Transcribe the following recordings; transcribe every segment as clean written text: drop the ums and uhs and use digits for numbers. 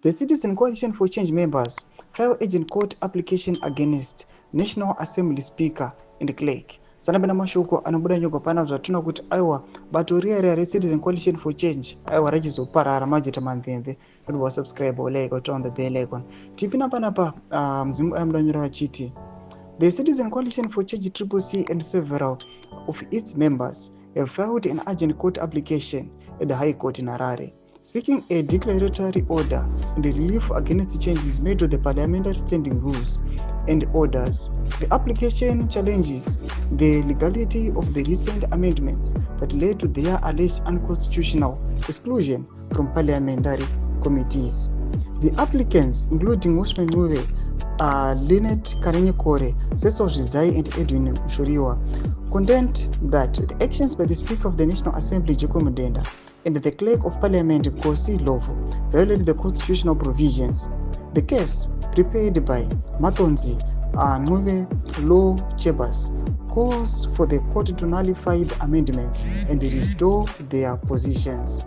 The Citizen Coalition for Change members file urgent court application against National Assembly Speaker and Clerk. Sanabena mashoko anobuda nyogwa pana zvatuna kuti aiwa bato riya reCitizen Coalition for Change aiwa rachizoparara majita mamvemve kuti wasubscribe like or on the bell icon. Tipina panapa mzimu ayamudanyira vachiti the Citizen Coalition for Change CCC and several of its members have filed an urgent court application at the High Court in Harare, seeking a declaratory order and the relief against changes made to the parliamentary standing rules and orders. The application challenges the legality of the recent amendments that led to their alleged unconstitutional exclusion from parliamentary committees. The applicants, including Usman Nuwe, Lynette Karenyekore, Cecil Zizai, and Edwin Shuriwa, contend that the actions by the Speaker of the National Assembly, Jacob Mudenda, and the Clerk of Parliament, Kosi Lovo, violated the constitutional provisions. The case, prepared by Matonzi Nuwe Law Chambers, calls for the court to nullify the amendments and restore their positions.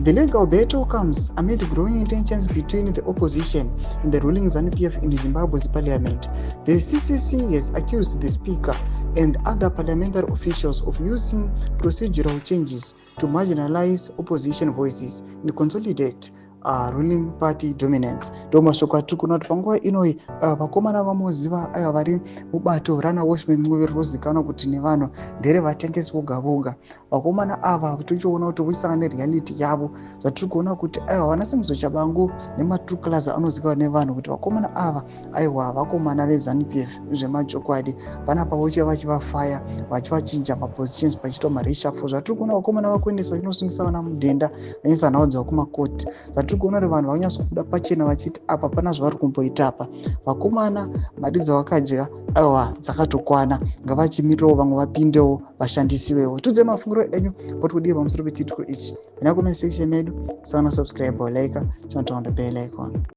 The legal battle comes amid growing tensions between the opposition and the ruling ZANU-PF in Zimbabwe's parliament. The CCC has accused the Speaker and other parliamentary officials of using procedural changes to marginalize opposition voices and consolidate ruling party dominance. Domashoko atiri kuona kuti panguva inoi vakomana vamoziva aya vari mubato rana Watchmen Muvi rinozikanwa kuti nevanhu ndere vatengesi voga voga. Vakomana ava tichiona kuti voisangana nereality yavo, zvatiri kuona kuti aiwa vanaSimzo Chabangu nemaTruclas anozikanwa nevanhu kuti vakomana ava aiwa vakomana veZANU-PF zvemachokwadi. Panapa vochiva vachivafaya vachivachinja mapositions pachiitwa mareshuffle. Zvatiri kuona vakomana vakuendesa vachinosungisa vana mudhenda vanoisa nhau dzavo kumakoti. Tiri kuona kuti vanhu vanyasa kubuda pachena vachiti apa pana zvavari kumboita apa. Vakomana mari dzavakadya aiwa dzakatokwana, ngavachimirirawo vamwe vapindewo vashandisiwewo. Tudze mafungiro enyu kuti kudii pamusoro pechitiko ichi. Ina comment section medu, sana subscribe or like, turn on the bell icon.